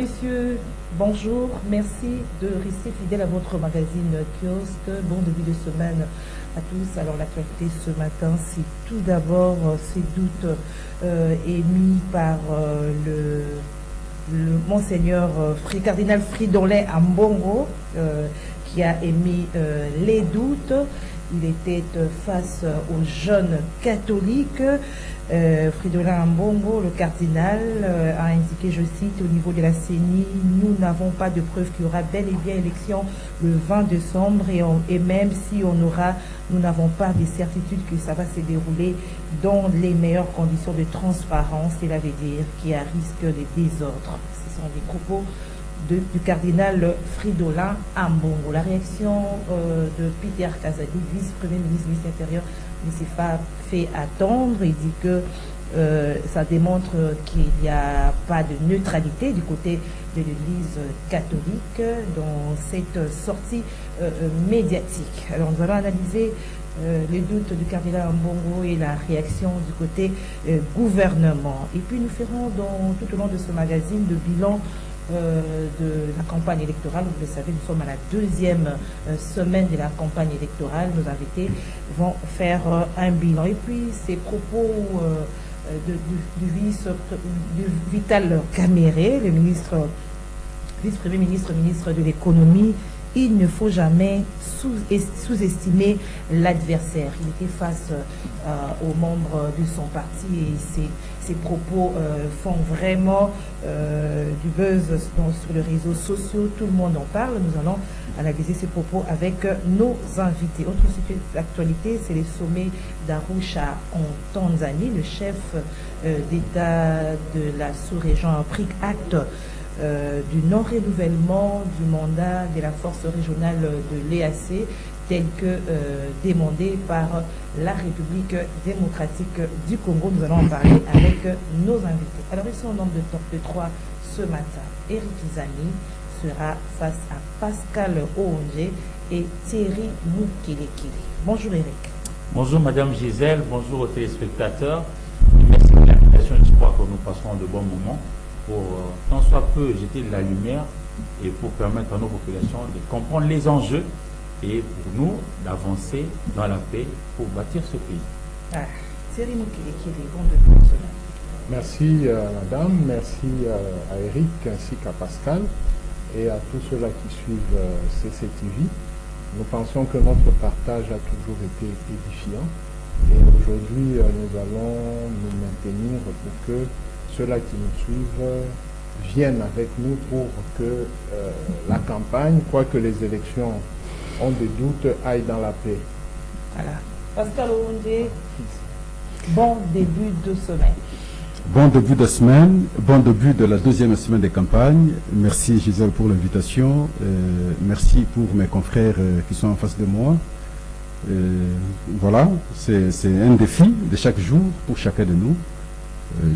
Messieurs, bonjour, merci de rester fidèle à votre magazine Kiosque. Bon début de semaine à tous. Alors l'actualité ce matin, c'est tout d'abord ces doutes émis par le monseigneur cardinal Fridolin Ambongo qui a émis les doutes. Il était face aux jeunes catholiques. Fridolin Ambongo, le cardinal, a indiqué, je cite, au niveau de la CENI, nous n'avons pas de preuve qu'il y aura bel et bien élection le 20 décembre et même si on aura, nous n'avons pas de certitude que ça va se dérouler dans les meilleures conditions de transparence, cela veut dire qu'il y a risque de désordre. Ce sont des propos du cardinal Fridolin Ambongo. La réaction de Peter Kazadi, vice-premier ministre de l'Intérieur, ne s'est pas fait attendre. Il dit que ça démontre qu'il n'y a pas de neutralité du côté de l'Église catholique dans cette sortie médiatique. Alors nous allons analyser les doutes du cardinal Ambongo et la réaction du côté gouvernement. Et puis nous ferons tout au long de ce magazine le bilan de la campagne électorale. Vous le savez, nous sommes à la deuxième semaine de la campagne électorale. Nos invités vont faire un bilan. Et puis, ces propos du Vital Caméré, le vice-premier ministre, ministre de l'économie. Il ne faut jamais sous-estimer l'adversaire. Il était face aux membres de son parti et ses propos font vraiment du buzz sur les réseaux sociaux. Tout le monde en parle. Nous allons analyser ces propos avec nos invités. Autre sujet d'actualité, c'est les sommets d'Arusha en Tanzanie. Le chef d'État de la sous-région a pris acte du non-renouvellement du mandat de la force régionale de l'EAC tel que demandé par la République démocratique du Congo. Nous allons en parler avec nos invités. Alors ils sont au nombre de 3 ce matin. Eric Zani sera face à Pascal Oonge et Thierry Moukelekele. Bonjour Eric. Bonjour Madame Gisèle, bonjour aux téléspectateurs. Merci de l'invitation, je crois que nous passerons de bons moments pour tant soit peu jeter de la lumière et pour permettre à nos populations de comprendre les enjeux et pour nous d'avancer dans la paix pour bâtir ce pays. Thierry Moukelekele, bon début de semaine. Merci Madame, merci à Eric ainsi qu'à Pascal et à tous ceux-là qui suivent CCTV. Nous pensons que notre partage a toujours été édifiant et aujourd'hui nous allons nous maintenir pour que ceux-là qui nous suivent viennent avec nous pour que la campagne, quoique les élections ont des doutes, aille dans la paix. Voilà. Pascal Oonge, bon début de semaine. Bon début de semaine, bon début de la deuxième semaine de campagne. Merci Gisèle pour l'invitation. Merci pour mes confrères qui sont en face de moi. Voilà, c'est un défi de chaque jour pour chacun de nous.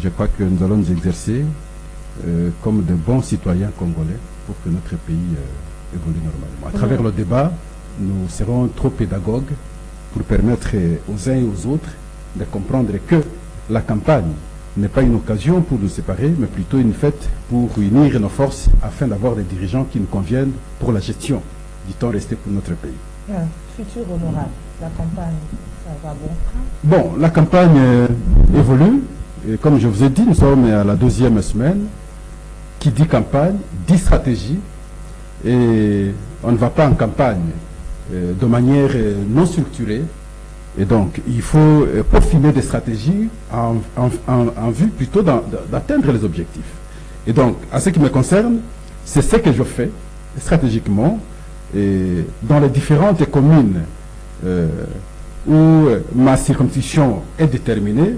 Je crois que nous allons nous exercer comme de bons citoyens congolais pour que notre pays évolue normalement. À travers le débat, nous serons trop pédagogues pour permettre aux uns et aux autres de comprendre que la campagne n'est pas une occasion pour nous séparer, mais plutôt une fête pour réunir nos forces afin d'avoir des dirigeants qui nous conviennent pour la gestion du temps resté pour notre pays. Futur honorable, la campagne, ça va bon train? Bon, la campagne évolue. Et comme je vous ai dit, nous sommes à la deuxième semaine. Qui dit campagne, dit stratégie. Et on ne va pas en campagne de manière non structurée. Et donc, il faut peaufiner des stratégies en vue plutôt d'atteindre les objectifs. Et donc, à ce qui me concerne, c'est ce que je fais stratégiquement et dans les différentes communes où ma circonscription est déterminée.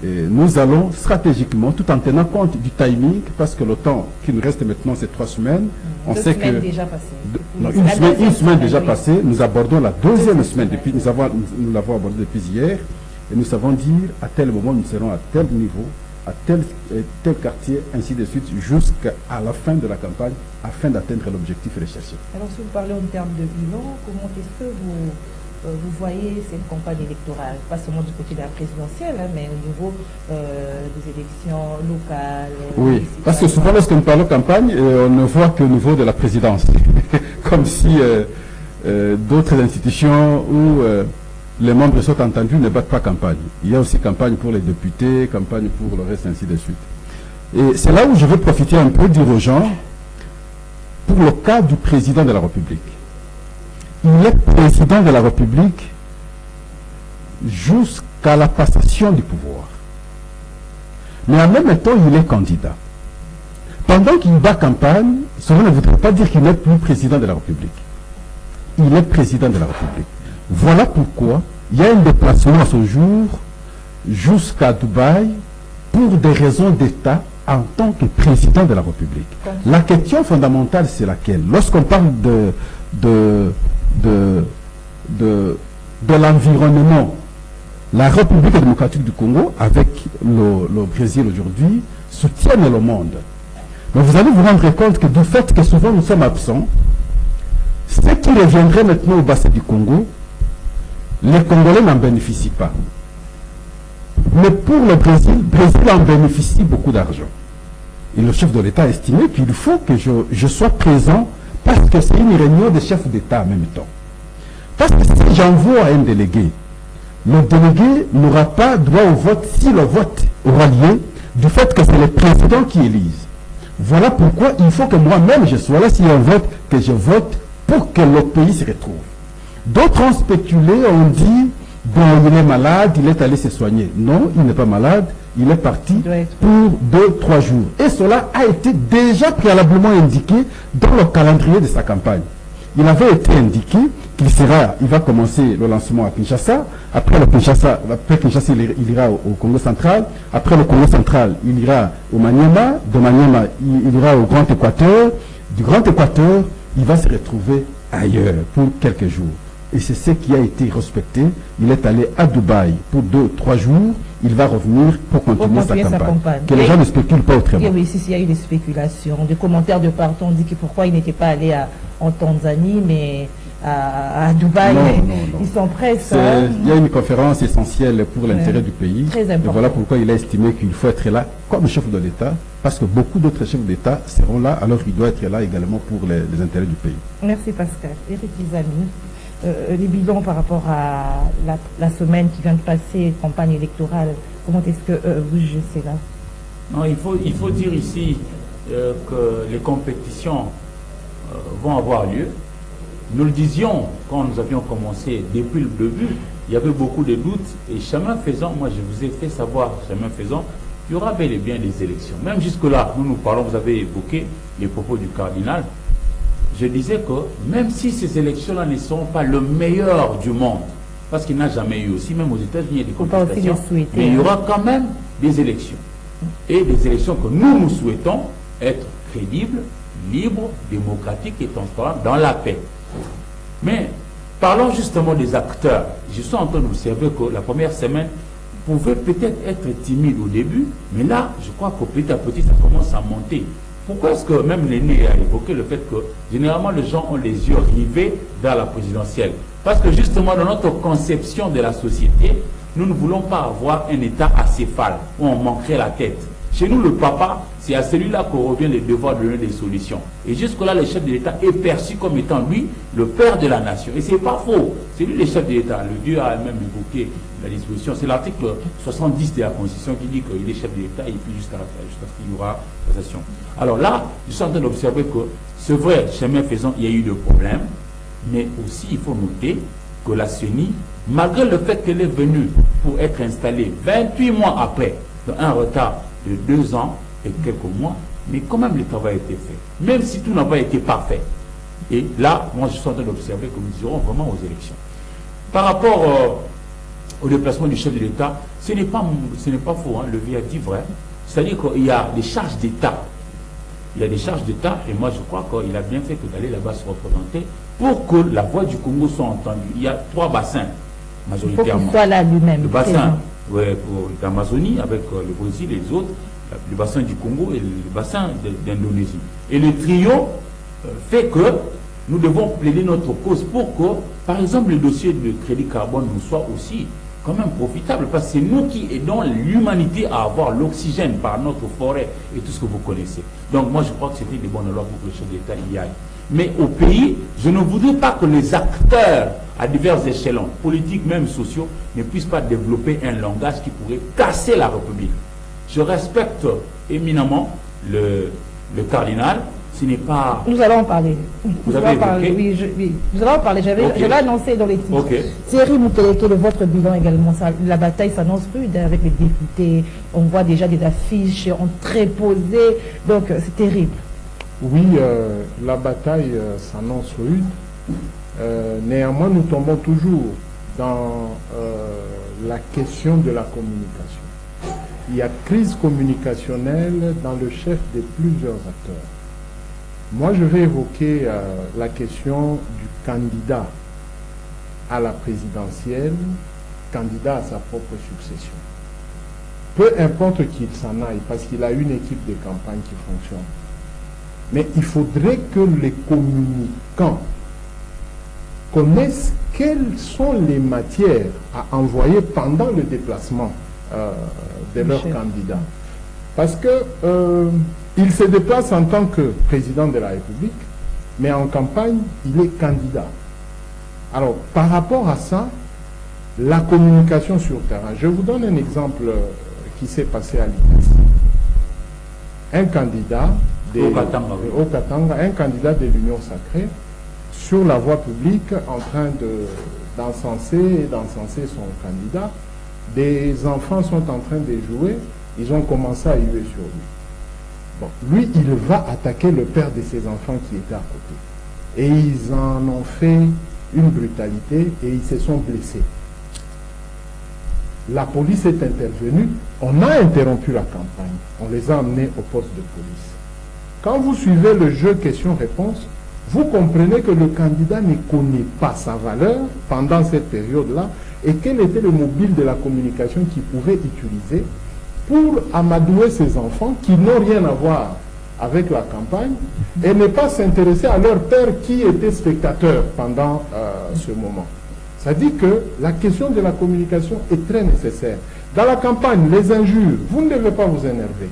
Et nous allons stratégiquement, tout en tenant compte du timing, parce que le temps qui nous reste maintenant, c'est 3 semaines. On sait que une semaine déjà passée, nous abordons la deuxième semaine. Depuis, nous l'avons abordé depuis hier, et nous savons dire à tel moment nous serons à tel niveau, à tel quartier, ainsi de suite, jusqu'à la fin de la campagne, afin d'atteindre l'objectif recherché. Alors si vous parlez en termes de bilan, comment est-ce que vous vous voyez cette campagne électorale, pas seulement du côté de la présidentielle, hein, mais au niveau des élections locales. Oui, parce que souvent lorsque nous parlons campagne, on ne voit qu'au niveau de la présidence, comme si d'autres institutions où les membres sont entendus ne battent pas campagne. Il y a aussi campagne pour les députés, campagne pour le reste, ainsi de suite. Et c'est là où je veux profiter un peu, dire aux gens, pour le cas du président de la République. Il est président de la République jusqu'à la passation du pouvoir. Mais en même temps, il est candidat. Pendant qu'il bat campagne, cela ne voudrait pas dire qu'il n'est plus président de la République. Il est président de la République. Voilà pourquoi il y a un déplacement à ce jour jusqu'à Dubaï pour des raisons d'État en tant que président de la République. La question fondamentale, c'est laquelle? Lorsqu'on parle de l'environnement, la République démocratique du Congo, avec le Brésil aujourd'hui, soutiennent le monde. Mais vous allez vous rendre compte que du fait que souvent nous sommes absents, ce qui reviendrait maintenant au bassin du Congo, les Congolais n'en bénéficient pas. Mais pour le Brésil en bénéficie beaucoup d'argent. Et le chef de l'État a estimé qu'il faut que je sois présent parce que c'est une réunion des chefs d'État en même temps. Parce que si j'envoie un délégué, le délégué n'aura pas droit au vote si le vote aura lieu du fait que c'est le président qui élise. Voilà pourquoi il faut que moi-même je sois là, s'il y a un vote, que je vote pour que le pays se retrouve. D'autres ont spéculé, ont dit, bon, il est malade, il est allé se soigner. Non, il n'est pas malade, il est parti pour 2-3 jours. Et cela a été déjà préalablement indiqué dans le calendrier de sa campagne. Il avait été indiqué qu'il va commencer le lancement à Kinshasa. Après Kinshasa, il ira au Congo central. Après le Congo central, il ira au Maniema. De Maniema, il ira au Grand Équateur. Du Grand Équateur, il va se retrouver ailleurs pour quelques jours. Et c'est ce qui a été respecté. Il est allé à Dubaï pour 2-3 jours. Il va revenir pour continuer sa campagne. Que les gens ne spéculent pas autrement. Oui, il y a eu des spéculations, des commentaires de partout. On dit que pourquoi il n'était pas allé en Tanzanie, mais à Dubaï. Non. Ils sont prêts. Il y a une conférence essentielle pour l'intérêt du pays. Très important. Et voilà pourquoi il a estimé qu'il faut être là comme chef de l'État, parce que beaucoup d'autres chefs d'État seront là, alors il doit être là également pour les intérêts du pays. Merci Pascal. Éric Izami. Les bilans par rapport à la semaine qui vient de passer, campagne électorale, comment est-ce que vous jugez cela? Non, il faut dire ici que les compétitions vont avoir lieu. Nous le disions quand nous avions commencé depuis le début, il y avait beaucoup de doutes et chemin faisant, moi je vous ai fait savoir, chemin faisant, il y aura bel et bien des élections. Même jusque-là, nous parlons, vous avez évoqué les propos du cardinal. Je disais que même si ces élections-là ne sont pas le meilleur du monde, parce qu'il n'a jamais eu aussi, même aux États-Unis, il y a des contestations, mais il y aura quand même des élections. Et des élections que nous souhaitons être crédibles, libres, démocratiques et transparentes dans la paix. Mais parlons justement des acteurs. Je suis en train d'observer que la première semaine pouvait peut-être être timide au début, mais là, je crois que petit à petit, ça commence à monter. Pourquoi est-ce que même l'aîné a évoqué le fait que généralement les gens ont les yeux rivés vers la présidentielle? Parce que justement dans notre conception de la société, nous ne voulons pas avoir un État acéphale où on manquerait la tête. Chez nous, le papa, c'est à celui-là qu'on revient le devoir de donner des solutions. Et jusque-là, le chef de l'État est perçu comme étant lui, le père de la nation. Et ce n'est pas faux. C'est lui le chef de l'État. Le Dieu a même évoqué la disposition. C'est l'article 70 de la Constitution qui dit qu'il est chef de l'État et puis jusqu'à ce qu'il y aura cassation. Alors là, je suis en train d'observer que c'est vrai, chemin faisant, il y a eu des problèmes. Mais aussi, il faut noter que la CENI, malgré le fait qu'elle est venue pour être installée 28 mois après, dans un retard de 2 ans et quelques mois, mais quand même le travail a été fait, même si tout n'a pas été parfait. Et là, moi je suis en train d'observer que nous irons vraiment aux élections. Par rapport au déplacement du chef de l'État, ce n'est pas faux, hein, le vieux a dit vrai, c'est-à-dire qu'il y a des charges d'État. Il y a des charges d'État et moi je crois qu'il a bien fait que d'aller là-bas se représenter pour que la voix du Congo soit entendue. Il y a 3 bassins majoritairement. Il faut qu'il soit là lui-même. Le bassin d'Amazonie avec le Brésil et les autres, le bassin du Congo et le bassin d'Indonésie. Et le trio fait que nous devons plaider notre cause pour que, par exemple, le dossier de crédit carbone nous soit aussi quand même profitable, parce que c'est nous qui aidons l'humanité à avoir l'oxygène par notre forêt et tout ce que vous connaissez. Donc moi je crois que c'était des bonnes lois pour que le chef d'État y aille. Mais au pays, je ne voudrais pas que les acteurs à divers échelons, politiques même sociaux, ne puissent pas développer un langage qui pourrait casser la République. Je respecte éminemment le cardinal. Ce n'est pas... Nous allons en parler. Vous avez évoqué? Oui, nous allons en parler. Je l'ai annoncé dans les titres. Okay. Thierry Moukeleke, de votre bilan également, la bataille s'annonce rude avec les députés. On voit déjà des affiches en très posées. Donc, c'est terrible. Oui, la bataille s'annonce rude. Néanmoins, nous tombons toujours dans la question de la communication. Il y a crise communicationnelle dans le chef de plusieurs acteurs. Moi, je vais évoquer la question du candidat à la présidentielle, candidat à sa propre succession. Peu importe qu'il s'en aille, parce qu'il a une équipe de campagne qui fonctionne. Mais il faudrait que les communicants connaissent quelles sont les matières à envoyer pendant le déplacement de leur candidat. Parce que il se déplace en tant que président de la République, mais en campagne, il est candidat. Alors, par rapport à ça, la communication sur terrain. Je vous donne un exemple qui s'est passé à l'INES. Un candidat au Katanga, un candidat de l'Union sacrée, sur la voie publique, en train d'encenser son candidat. Des enfants sont en train de jouer, ils ont commencé à huer sur lui. Bon, lui, il va attaquer le père de ses enfants qui était à côté. Et ils en ont fait une brutalité et ils se sont blessés. La police est intervenue, on a interrompu la campagne, on les a amenés au poste de police. Quand vous suivez le jeu question-réponse, vous comprenez que le candidat ne connaît pas sa valeur pendant cette période-là et quel était le mobile de la communication qu'il pouvait utiliser pour amadouer ses enfants qui n'ont rien à voir avec la campagne et ne pas s'intéresser à leur père qui était spectateur pendant ce moment. Ça dit que la question de la communication est très nécessaire. Dans la campagne, les injures, vous ne devez pas vous énerver.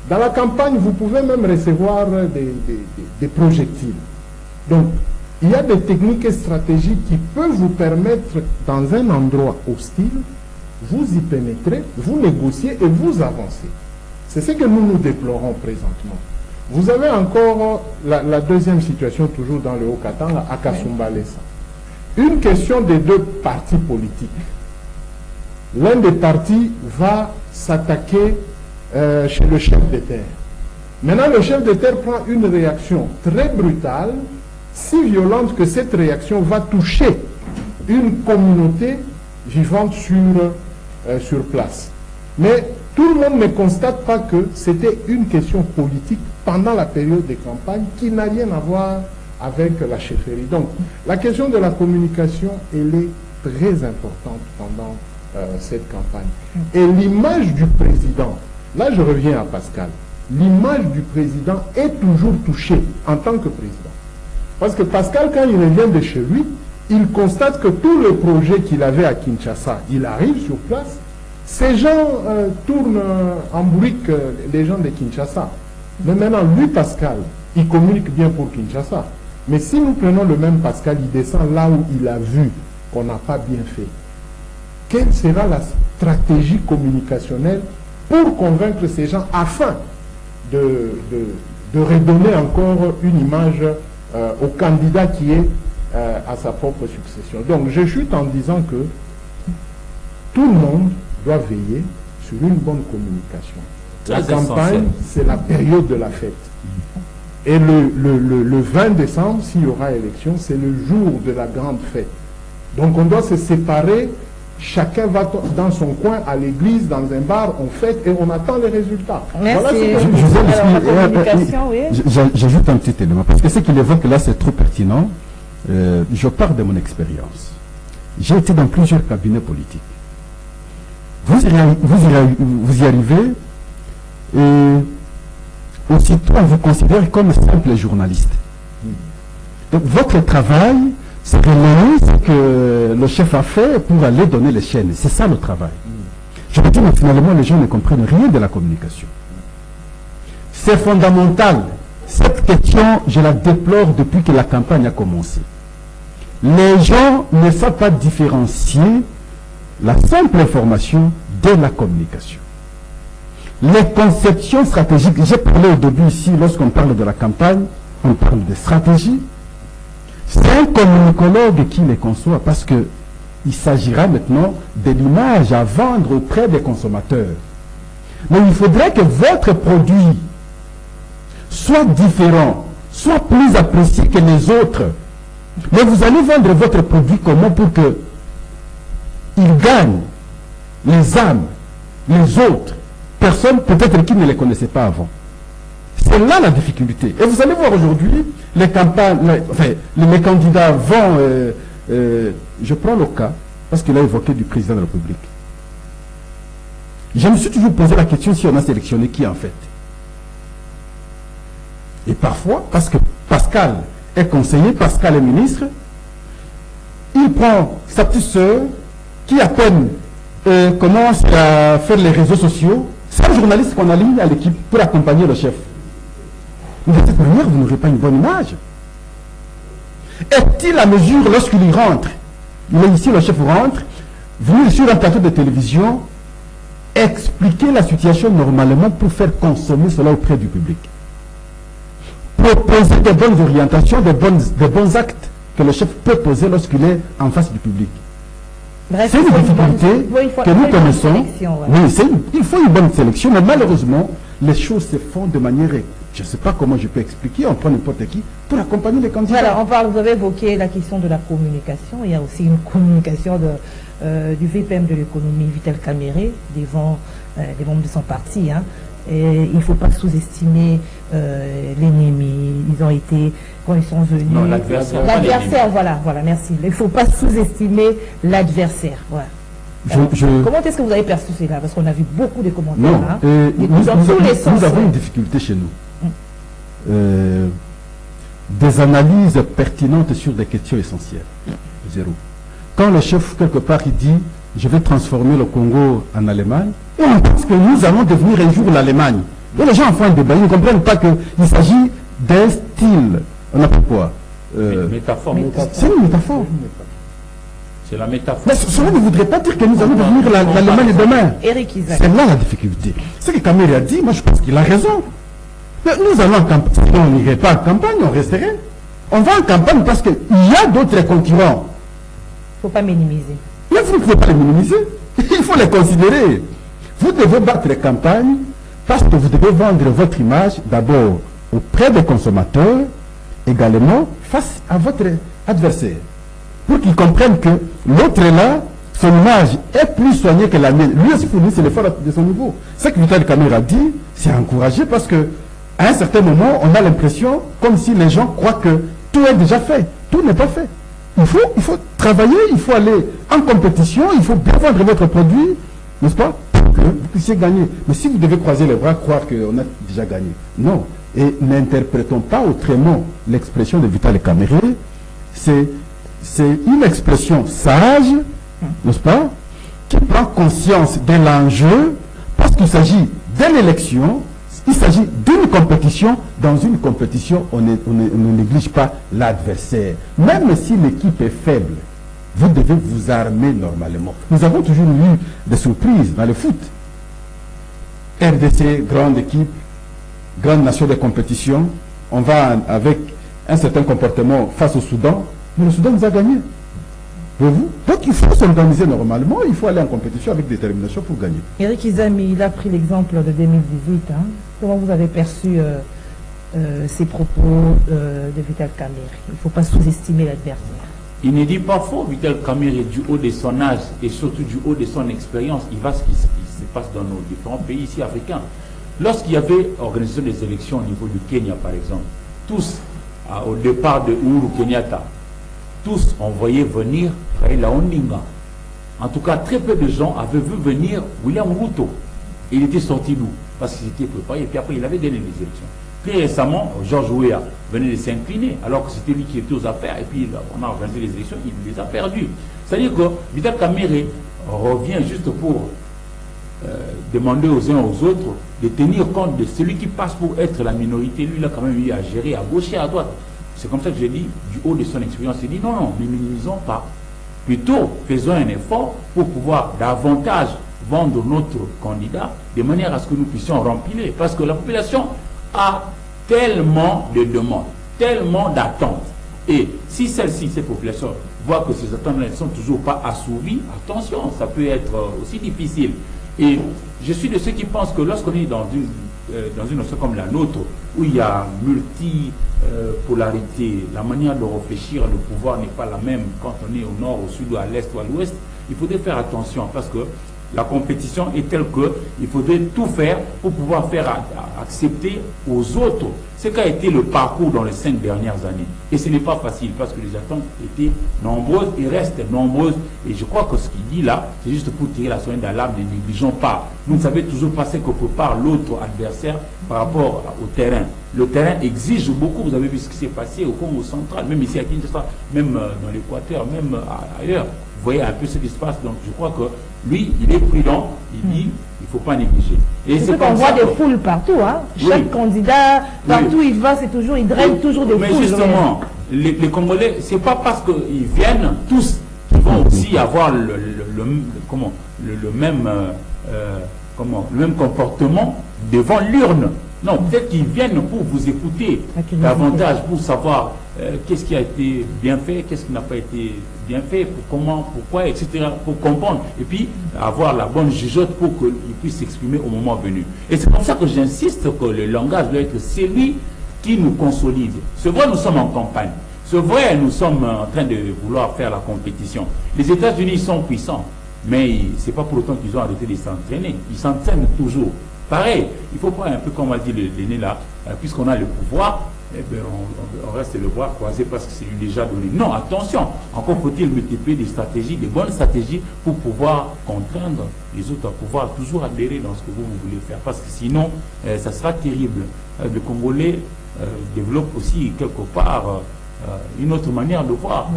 Dans la campagne, vous pouvez même recevoir des projectiles. Donc, il y a des techniques et stratégies qui peuvent vous permettre, dans un endroit hostile, vous y pénétrez, vous négociez et vous avancez. C'est ce que nous déplorons présentement. Vous avez encore la deuxième situation, toujours dans le Haut-Katanga, à Kasumbalesa. Une question des deux partis politiques. L'un des partis va s'attaquer chez le chef de terre. Maintenant, le chef de terre prend une réaction très brutale, si violente que cette réaction va toucher une communauté vivante sur place. Mais tout le monde ne constate pas que c'était une question politique pendant la période de campagne qui n'a rien à voir avec la chefferie. Donc, la question de la communication, elle est très importante pendant cette campagne. Et l'image du président, là je reviens à Pascal, l'image du président est toujours touchée en tant que président. Parce que Pascal, quand il revient de chez lui, il constate que tous les projets qu'il avait à Kinshasa, il arrive sur place, ces gens tournent en bourrique les gens de Kinshasa. Mais maintenant, lui, Pascal, il communique bien pour Kinshasa. Mais si nous prenons le même Pascal, il descend là où il a vu qu'on n'a pas bien fait. Quelle sera la stratégie communicationnelle pour convaincre ces gens afin de redonner encore une image au candidat qui est à sa propre succession. Donc je chute en disant que tout le monde doit veiller sur une bonne communication. La campagne, c'est la période de la fête. Et le 20 décembre, s'il y aura élection, c'est le jour de la grande fête. Donc on doit se séparer, chacun va dans son coin, à l'église, dans un bar, on fête et on attend les résultats. Merci. Voilà, j'ajoute un petit élément, parce que ce qu'il évoque là, c'est trop pertinent. Je parle de mon expérience. J'ai été dans plusieurs cabinets politiques. Vous y arrivez et aussitôt on vous considère comme simple journaliste. Donc votre travail, c'est relayer ce que le chef a fait pour aller donner les chaînes. C'est ça le travail. Je veux dire, mais finalement, les gens ne comprennent rien de la communication. C'est fondamental. Cette question, je la déplore depuis que la campagne a commencé. Les gens ne savent pas différencier la simple information de la communication. Les conceptions stratégiques, j'ai parlé au début ici, lorsqu'on parle de la campagne, on parle de stratégie. C'est un communicologue qui les conçoit parce que il s'agira maintenant de l'image à vendre auprès des consommateurs. Mais il faudrait que votre produit soit différent, soit plus apprécié que les autres. Mais vous allez vendre votre produit comment pour que il gagne les âmes, les autres, personnes peut-être qui ne les connaissaient pas avant. C'est là la difficulté. Et vous allez voir aujourd'hui, les campagnes, les candidats vont, je prends le cas, parce qu'il a évoqué du président de la République. Je me suis toujours posé la question si on a sélectionné qui en fait. Et parfois, parce que Pascal est conseiller, Pascal est ministre, il prend sa petite soeur qui à peine commence à faire les réseaux sociaux. C'est un journaliste qu'on a mis à l'équipe pour accompagner le chef. Mais de cette manière, vous n'aurez pas une bonne image. Est-il à mesure lorsqu'il y rentre, il est ici, le chef rentre, venir sur un plateau de télévision, expliquer la situation normalement pour faire consommer cela auprès du public. Proposer de bonnes orientations, de bons actes que le chef peut poser lorsqu'il est en face du public. C'est une difficulté que nous connaissons. Oui, il faut une bonne sélection, mais malheureusement, les choses se font de manière, je ne sais pas comment je peux expliquer, on prend n'importe qui pour accompagner les candidats. Voilà, vous avez évoqué la question de la communication. Il y a aussi une communication du VPM de l'économie, Vital Caméré, devant les membres de son parti. Hein. Et il ne faut pas sous-estimer l'ennemi. Ils ont été, quand ils sont venus... Non, l'adversaire. L'adversaire, voilà, merci. Il ne faut pas sous-estimer l'adversaire. Voilà. Comment est-ce que vous avez perçu cela? Parce qu'on a vu beaucoup de commentaires. Non, hein, nous avons une difficulté chez nous. Des analyses pertinentes sur des questions essentielles. Zéro. Quand le chef, quelque part, il dit « je vais transformer le Congo en Allemagne », et on pense que nous allons devenir un jour l'Allemagne. Et les gens en font un débat, ils ne comprennent pas qu'il s'agit d'un style. On appelle quoi métaphore. C'est une métaphore. C'est la métaphore. Mais cela ne voudrait pas dire que nous allons devenir l'Allemagne demain. Eric Isaac. C'est là la difficulté. Ce que Kamere a dit, moi je pense qu'il a raison. Mais nous allons en campagne. Si on n'irait pas en campagne, on resterait. On va en campagne parce qu'il y a d'autres concurrents. Il ne faut pas minimiser. Mais vous ne pouvez pas les minimiser. Il faut les considérer. Vous devez battre les campagnes parce que vous devez vendre votre image d'abord auprès des consommateurs, également face à votre adversaire. Pour qu'ils comprennent que l'autre est là, son image est plus soignée que la mienne. Lui aussi fournit l'effort de son niveau. Ce que Vital Caméré a dit, c'est encouragé parce que à un certain moment, on a l'impression comme si les gens croient que tout est déjà fait. Tout n'est pas fait. Il faut travailler, il faut aller en compétition, il faut bien vendre votre produit, n'est-ce pas, pour que vous puissiez gagner. Mais si vous devez croiser les bras, croire qu'on a déjà gagné. Non. Et n'interprétons pas autrement l'expression de Vital Caméré. C'est une expression sage, n'est-ce pas, qui prend conscience de l'enjeu, parce qu'il s'agit de l'élection, il s'agit d'une compétition. Dans une compétition, on ne néglige pas l'adversaire. Même si l'équipe est faible, vous devez vous armer normalement. Nous avons toujours eu des surprises dans le foot. RDC, grande équipe, grande nation de compétition, on va avec un certain comportement face au Soudan, mais le Soudan nous a gagné. Voyez-vous? Donc il faut s'organiser normalement, il faut aller en compétition avec détermination pour gagner. Eric Izami, il a pris l'exemple de 2018. Hein. Comment vous avez perçu ces propos de Vital Caméré? Il ne faut pas sous-estimer l'adversaire. Il ne dit pas faux, Vital Caméré, du haut de son âge et surtout du haut de son expérience. Il voit ce qui se passe dans nos différents pays ici africains. Lorsqu'il y avait organisation des élections au niveau du Kenya, par exemple, tous, au départ de Uhuru Kenyatta, tous envoyaient venir Raila Odinga. En tout cas, très peu de gens avaient vu venir William Ruto. Il était sorti d'où? Parce qu'il était préparé et puis après il avait gagné les élections. Très récemment, Georges Weah venait de s'incliner, alors que c'était lui qui était aux affaires, et puis on a organisé les élections, il les a perdues. C'est-à-dire que Vital Kamerhe revient juste pour demander aux uns aux autres de tenir compte de celui qui passe pour être la minorité. Lui, il a quand même eu à gérer à gauche et à droite. C'est comme ça que j'ai dit, du haut de son expérience, il dit non, non, ne minimisons pas. Plutôt, faisons un effort pour pouvoir davantage vendre notre candidat de manière à ce que nous puissions remplir. Parce que la population a tellement de demandes, tellement d'attentes. Et si cette population voit que ces attentes ne sont toujours pas assouvies, attention, ça peut être aussi difficile. Et je suis de ceux qui pensent que lorsqu'on est dans une nation comme la nôtre, où il y a multipolarité, la manière de réfléchir, le pouvoir n'est pas la même quand on est au nord, au sud, ou à l'est ou à l'ouest, il faudrait faire attention parce que la compétition est telle qu'il faudrait tout faire pour pouvoir faire accepter aux autres ce qu'a été le parcours dans les 5 dernières années. Et ce n'est pas facile parce que les attentes étaient nombreuses et restent nombreuses. Et je crois que ce qu'il dit là, c'est juste pour tirer la sonnette d'alarme, ne négligeons pas. Vous ne savez toujours pas ce que prépare l'autre adversaire par rapport au terrain. Le terrain exige beaucoup. Vous avez vu ce qui s'est passé au Congo central, même ici à Kinshasa, même dans l'Équateur, même ailleurs. Vous voyez un peu ce qui se passe. Donc je crois que lui, il est prudent, il dit, il ne faut pas négliger. Et c'est qu'on voit des foules partout, hein. Chaque candidat, partout il va, c'est toujours, il draine toujours des foules. Mais justement, les Congolais, c'est pas parce qu'ils viennent tous qu'ils vont aussi avoir le même comportement devant l'urne. Non, peut-être qu'ils viennent pour vous écouter davantage, pour savoir qu'est-ce qui a été bien fait, qu'est-ce qui n'a pas été bien fait, comment, pourquoi, etc., pour comprendre, et puis avoir la bonne jugeote pour qu'ils puissent s'exprimer au moment venu. Et c'est comme ça que j'insiste que le langage doit être celui qui nous consolide. C'est vrai, nous sommes en campagne. C'est vrai, nous sommes en train de vouloir faire la compétition. Les États-Unis sont puissants, mais ce n'est pas pour autant qu'ils ont arrêté de s'entraîner. Ils s'entraînent toujours. Pareil, il ne faut pas un peu comme a dit l'aîné là, puisqu'on a le pouvoir, eh bien, on reste le bras croisé parce que c'est lui déjà donné. Non, attention, encore faut-il multiplier des stratégies, des bonnes stratégies pour pouvoir contraindre les autres à pouvoir toujours adhérer dans ce que vous voulez faire. Parce que sinon, ça sera terrible. Le Congolais développe aussi quelque part une autre manière de voir.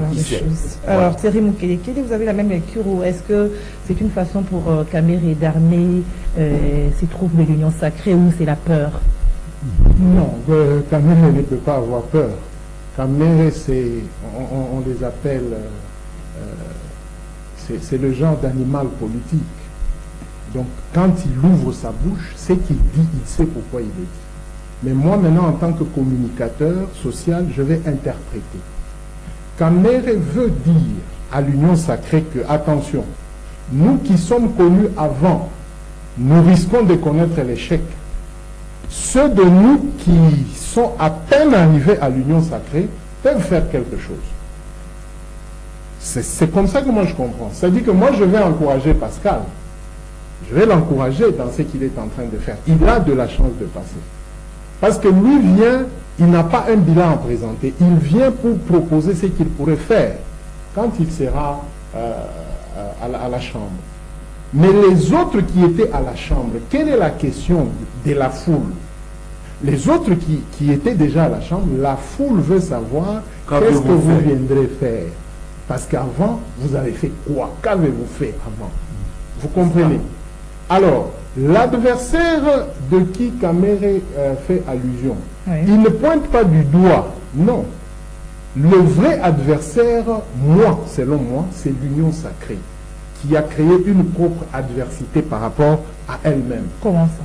Alors Thierry Moukelekele, vous avez la même lecture ou est-ce que c'est une façon pour Kamerhe d'armer s'y trouve de l'union sacrée ou c'est la peur? Non, Kamerhe ne peut pas avoir peur. Kamerhe, on les appelle, c'est le genre d'animal politique. Donc quand il ouvre sa bouche, c'est qu'il dit, il sait pourquoi il le dit. Mais moi, maintenant, en tant que communicateur social, je vais interpréter. Kamerhe veut dire à l'union sacrée que, attention, nous qui sommes connus avant, nous risquons de connaître l'échec. Ceux de nous qui sont à peine arrivés à l'union sacrée peuvent faire quelque chose. C'est comme ça que moi je comprends. C'est-à-dire que moi, je vais encourager Pascal. Je vais l'encourager dans ce qu'il est en train de faire. Il a de la chance de passer. Parce que lui vient, il n'a pas un bilan à présenter. Il vient pour proposer ce qu'il pourrait faire quand il sera à la Chambre. Mais les autres qui étaient à la Chambre, quelle est la question de la foule? Les autres qui étaient déjà à la Chambre, la foule veut savoir qu'est-ce que vous viendrez faire. Parce qu'avant, vous avez fait quoi? Qu'avez-vous fait avant? Vous comprenez? Alors, l'adversaire de qui Kamerhe fait allusion, il ne pointe pas du doigt, non. Le vrai adversaire, moi, selon moi, c'est l'union sacrée, qui a créé une propre adversité par rapport à elle-même. Comment ça?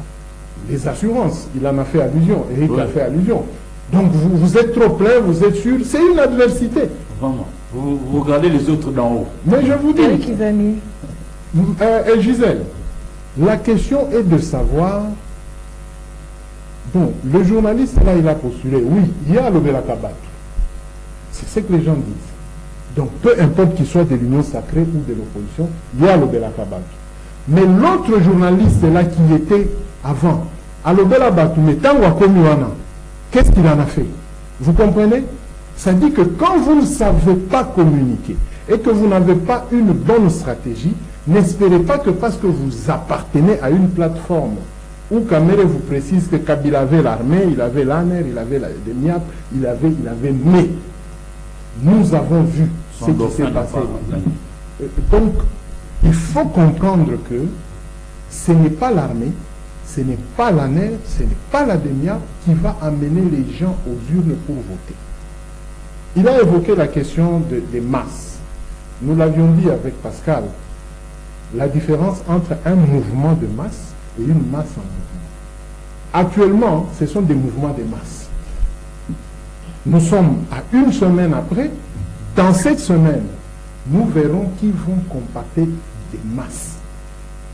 Les assurances, il en a fait allusion, Eric a fait allusion. Donc vous êtes trop plein, vous êtes sûr, c'est une adversité. Vraiment, vous regardez les autres d'en haut. Mais je vous dis, Gisèle, la question est de savoir, bon, le journaliste là, il a postulé, oui, il y a le Belakabat. C'est ce que les gens disent. Donc, peu importe qu'il soit de l'union sacrée ou de l'opposition, il y a le Belakabat. Mais l'autre journaliste là qui était avant, à l'Obelabat, qu'est-ce qu'il en a fait? Vous comprenez? Ça dit que quand vous ne savez pas communiquer et que vous n'avez pas une bonne stratégie, n'espérez pas que parce que vous appartenez à une plateforme où Kamere vous précise que Kabila avait l'armée, il avait l'ANER, il avait des MIAP, il avait mais nous avons vu ce qui s'est passé. Donc, il faut comprendre que ce n'est pas l'armée, ce n'est pas l'ANER, ce n'est pas la DEMIA qui va amener les gens aux urnes pour voter. Il a évoqué la question des masses. Nous l'avions dit avec Pascal, la différence entre un mouvement de masse et une masse en mouvement. Actuellement, ce sont des mouvements de masse. Nous sommes à une semaine après. Dans cette semaine, nous verrons qui vont compacter des masses.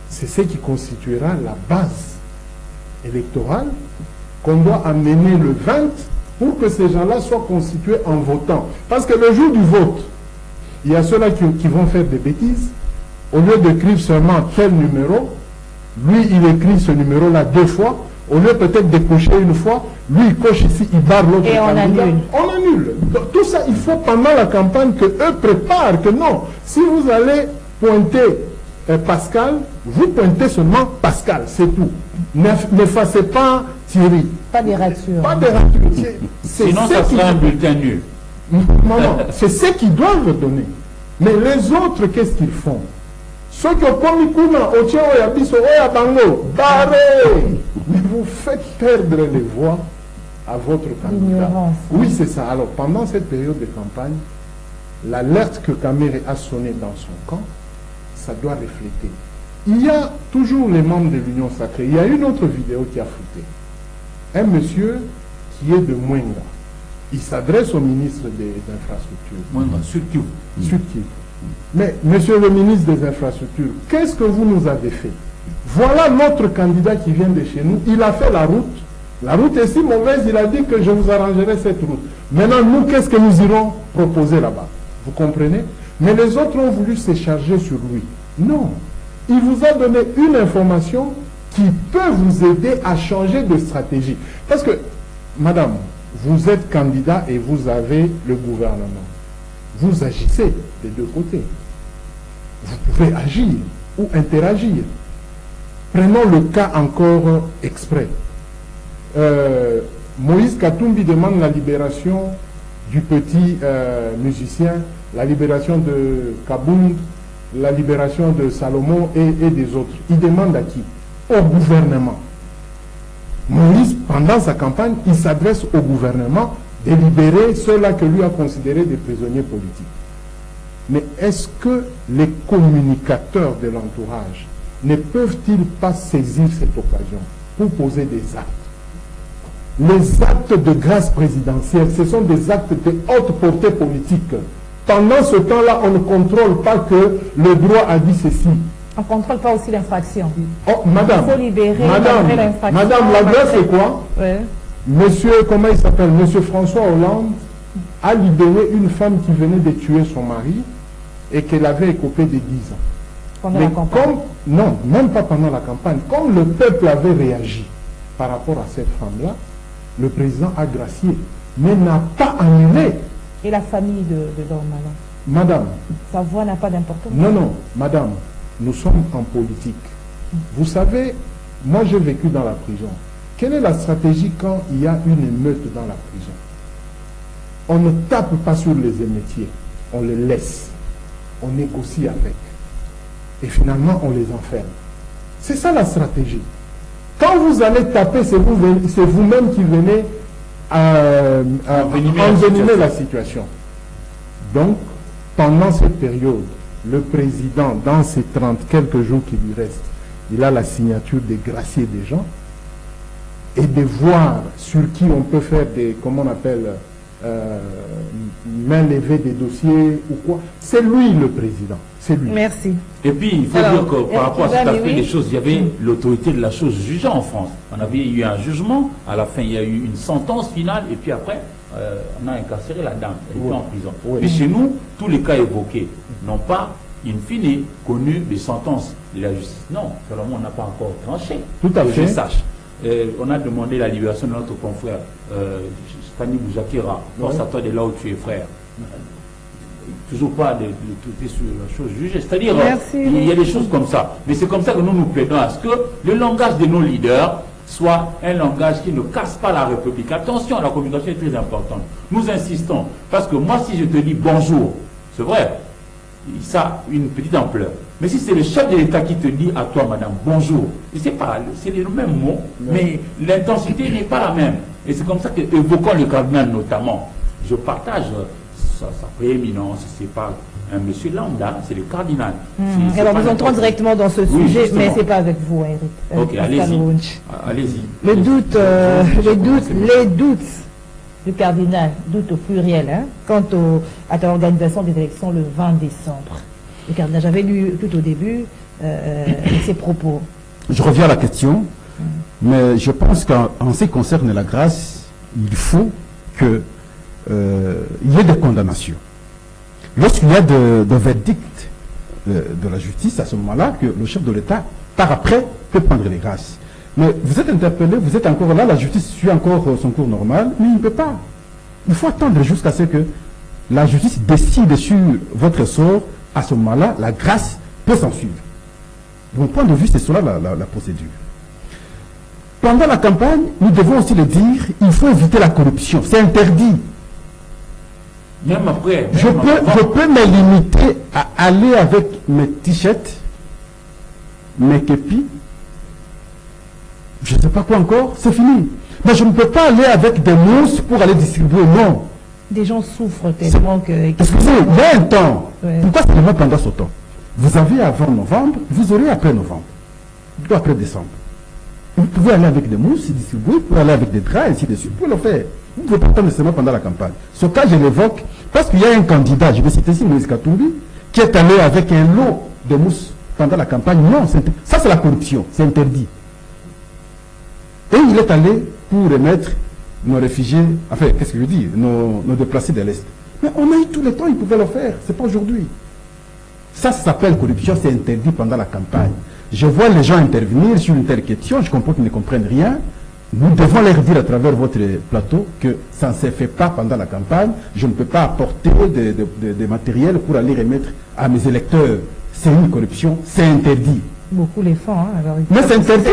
C'est ce qui constituera la base électorale qu'on doit amener le 20 pour que ces gens-là soient constitués en votant. Parce que le jour du vote, il y a ceux-là qui vont faire des bêtises. Au lieu d'écrire seulement tel numéro, lui, il écrit ce numéro-là 2 fois. Au lieu peut-être de cocher une fois, lui, il coche ici, il barre l'autre. Et on annule. On annule. Donc, tout ça, il faut pendant la campagne que eux préparent que non. Si vous allez pointer Pascal, vous pointez seulement Pascal, c'est tout. N'effacez pas Thierry. Pas des ratures. Pas des ratures. Sinon, ça sera un bulletin nul. Non, c'est ce qu'ils doivent donner. Mais les autres, qu'est-ce qu'ils font? Ceux qui ont commis Kuna, Otien, Oyabiso, Oyabango, barrez! Mais vous faites perdre les voix à votre candidat. Oui, c'est ça. Alors, pendant cette période de campagne, l'alerte que Kamere a sonnée dans son camp, ça doit refléter. Il y a toujours les membres de l'Union sacrée. Il y a une autre vidéo qui a fuité. Un monsieur qui est de Mwenga. Il s'adresse au ministre des Infrastructures. Mwenga, sur Kivu. Sur Kivu. Mais, monsieur le ministre des Infrastructures, qu'est-ce que vous nous avez fait? Voilà notre candidat qui vient de chez nous. Il a fait la route. La route est si mauvaise, il a dit que je vous arrangerai cette route. Maintenant, nous, qu'est-ce que nous irons proposer là-bas? Vous comprenez? Mais les autres ont voulu se charger sur lui. Non. Il vous a donné une information qui peut vous aider à changer de stratégie. Parce que, madame, vous êtes candidat et vous avez le gouvernement. Vous agissez des deux côtés. Vous pouvez agir ou interagir. Prenons le cas encore exprès. Moïse Katumbi demande la libération du petit musicien, la libération de Kabound, la libération de Salomon et des autres. Il demande à qui? Au gouvernement. Moïse, pendant sa campagne, il s'adresse au gouvernement de libérer ceux-là que lui a considérés des prisonniers politiques. Mais est-ce que les communicateurs de l'entourage ne peuvent-ils pas saisir cette occasion pour poser des actes? Les actes de grâce présidentielle, ce sont des actes de haute portée politique. Pendant ce temps-là, on ne contrôle pas que le droit a dit ceci. On ne contrôle pas aussi l'infraction. Oh, madame, il faut libérer madame, la grâce c'est quoi? Ouais. Monsieur, comment il s'appelle? Monsieur François Hollande a libéré une femme qui venait de tuer son mari et qu'elle avait écopé de 10 ans. Pendant la campagne. Non, même pas pendant la campagne. Comme le peuple avait réagi par rapport à cette femme-là, le président a gracié, mais n'a pas annulé. Et la famille de Dormalan? Madame. Sa voix n'a pas d'importance? Non, madame, nous sommes en politique. Vous savez, moi j'ai vécu dans la prison. Quelle est la stratégie quand il y a une émeute dans la prison? On ne tape pas sur les émeutiers, on les laisse. On négocie avec. Et finalement, on les enferme. C'est ça la stratégie. Quand vous allez taper, c'est vous-même qui venez envenimer la situation. Donc, pendant cette période, le président, dans ces 30 quelques jours qui lui restent, il a la signature des graciers des gens et de voir sur qui on peut faire des, comment on appelle, main levée des dossiers ou quoi. C'est lui le président. C'est lui. Merci. Et puis, il faut dire que par rapport à cet aspect des choses, il y avait l'autorité de la chose jugeant en France. On avait eu un jugement, à la fin il y a eu une sentence finale, et puis après, on a incarcéré la dame, elle était en prison. Puis chez nous, tous les cas évoqués n'ont pas, in fine, connu des sentences de la justice. Non, Salomon n'a pas encore tranché. Tout à fait. Je sache. On a demandé la libération de notre confrère, Stani Boujakira. Force à toi de là où tu es, frère. toujours pas de traiter sur la chose jugée. C'est-à-dire, Merci. il y a des choses comme ça. Mais c'est comme ça que nous plaidons à ce que le langage de nos leaders soit un langage qui ne casse pas la République. Attention, la communication est très importante. Nous insistons. Parce que moi, si je te dis bonjour, c'est vrai, ça a une petite ampleur. Mais si c'est le chef de l'État qui te dit à toi, madame, bonjour, c'est pas, c'est le même mot, mais l'intensité n'est pas la même. Et c'est comme ça que, évoquant le cardinal notamment, je partage sa prééminence, c'est pas un monsieur lambda, c'est le cardinal. C'est Alors pas nous entrons n'importe directement dans ce Oui, sujet, justement. mais c'est pas avec vous, Eric. Ok, Pascal allez-y. Wunsch. Allez-y. Le Allez-y. doute, les doutes du cardinal, doute au pluriel, hein, quant à l'organisation des élections le 20 décembre. Le cardinal, j'avais lu tout au début ses propos. Je reviens à la question, mais je pense qu'en ce qui concerne la grâce, il faut qu'il y ait des condamnations. Lorsqu'il y a de verdict de la justice, à ce moment-là, que le chef de l'État, par après, peut prendre les grâces. Mais vous êtes interpellé, vous êtes encore là, la justice suit encore son cours normal, mais il ne peut pas. Il faut attendre jusqu'à ce que la justice décide sur votre sort. À ce moment-là, la grâce peut s'en suivre. De mon point de vue, c'est cela la procédure. Pendant la campagne, nous devons aussi le dire, il faut éviter la corruption. C'est interdit. Même après. Je peux me limiter à aller avec mes t-shirts, mes képis, je ne sais pas quoi encore, c'est fini. Mais je ne peux pas aller avec des mousses pour aller distribuer, non. Des gens souffrent tellement que... Excusez, il y a un temps. Ouais. Pourquoi seulement pendant ce temps? Vous avez avant novembre, vous aurez après novembre, ou après décembre. Vous pouvez aller avec des mousses, distribuer, vous pouvez aller avec des draps, ainsi de suite, vous pouvez le faire. Vous ne pouvez pas attendre seulement pendant la campagne. Ce cas, je l'évoque parce qu'il y a un candidat, je vais citer ici Moïse Katumbi, qui est allé avec un lot de mousse pendant la campagne. Non, ça c'est la corruption, c'est interdit. Et il est allé pour remettre nos réfugiés, enfin, qu'est-ce que je dis, nos déplacés de l'Est. Mais on a eu tout le temps, ils pouvaient le faire, c'est pas aujourd'hui. Ça s'appelle corruption, c'est interdit pendant la campagne. Je vois les gens intervenir sur une telle question, je comprends qu'ils ne comprennent rien. Nous devons leur dire à travers votre plateau que ça ne se fait pas pendant la campagne. Je ne peux pas apporter des matériels pour aller remettre à mes électeurs. C'est une corruption, c'est interdit. Beaucoup les font, hein, alors Mais c'est interdit,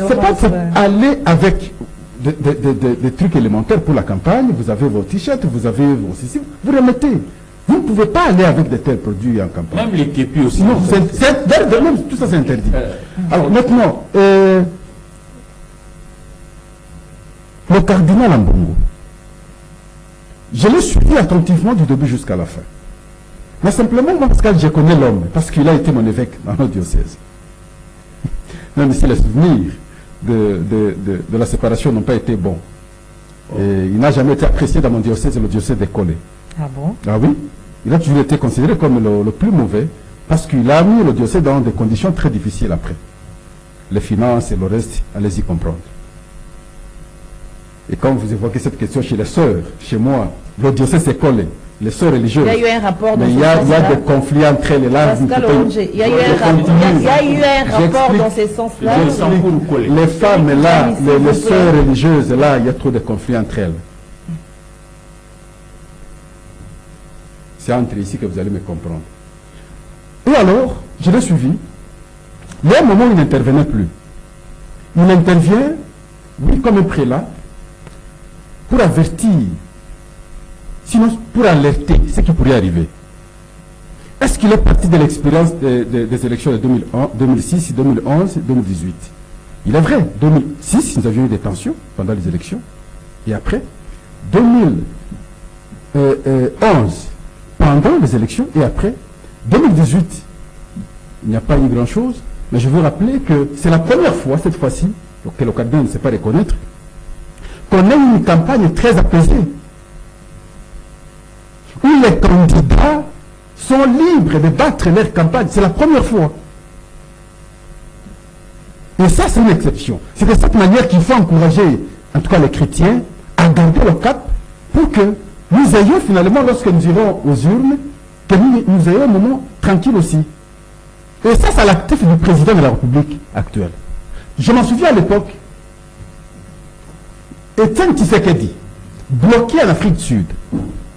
c'est pas pour ouais. aller avec des trucs élémentaires pour la campagne. Vous avez vos t-shirts, vous avez vos ceci, vous remettez. Vous ne pouvez pas aller avec de tels produits en campagne. Même les képis aussi. Non, même tout ça c'est interdit. Alors maintenant, le cardinal Ambongo, je l'ai suivi attentivement du début jusqu'à la fin. Mais simplement, moi, parce que je connais l'homme, parce qu'il a été mon évêque dans notre diocèse. Même si les souvenirs de la séparation n'ont pas été bons. Et il n'a jamais été apprécié dans mon diocèse, le diocèse de Kolé. Ah bon? Ah oui, il a toujours été considéré comme le plus mauvais parce qu'il a mis le diocèse dans des conditions très difficiles après. Les finances et le reste, allez-y comprendre. Et quand vous évoquez cette question chez les sœurs, chez moi, le diocèse est collé, les sœurs religieuses. Il y a eu un rapport dans mais ce il y a sens-là. des conflits entre elles et là. Pascal Orange, il y a eu un rapport dans ce sens-là. Les femmes là, les sœurs religieuses là, il y a trop de conflits entre elles. C'est entre ici que vous allez me comprendre. Et alors, je l'ai suivi. Il y a un moment où il n'intervenait plus. Il intervient, oui, comme un prélat, pour avertir, sinon pour alerter ce qui pourrait arriver. Est-ce qu'il est parti de l'expérience des élections de 2006, 2011, 2018? Il est vrai, 2006, nous avions eu des tensions pendant les élections. Et après, 2011, pendant les élections, et après, 2018, il n'y a pas eu grand-chose. Mais je veux rappeler que c'est la première fois, cette fois-ci, que le cardinal ne sait pas reconnaître, qu'on ait une campagne très apaisée, où les candidats sont libres de battre leur campagne. C'est la première fois. Et ça, c'est une exception. C'est de cette manière qu'il faut encourager, en tout cas les chrétiens, à garder le cap pour que nous ayons finalement, lorsque nous irons aux urnes, que nous ayons un moment tranquille aussi. Et ça, c'est l'actif du président de la République actuelle. Je m'en souviens à l'époque, Étienne Tshisekedi, bloqué en Afrique du Sud,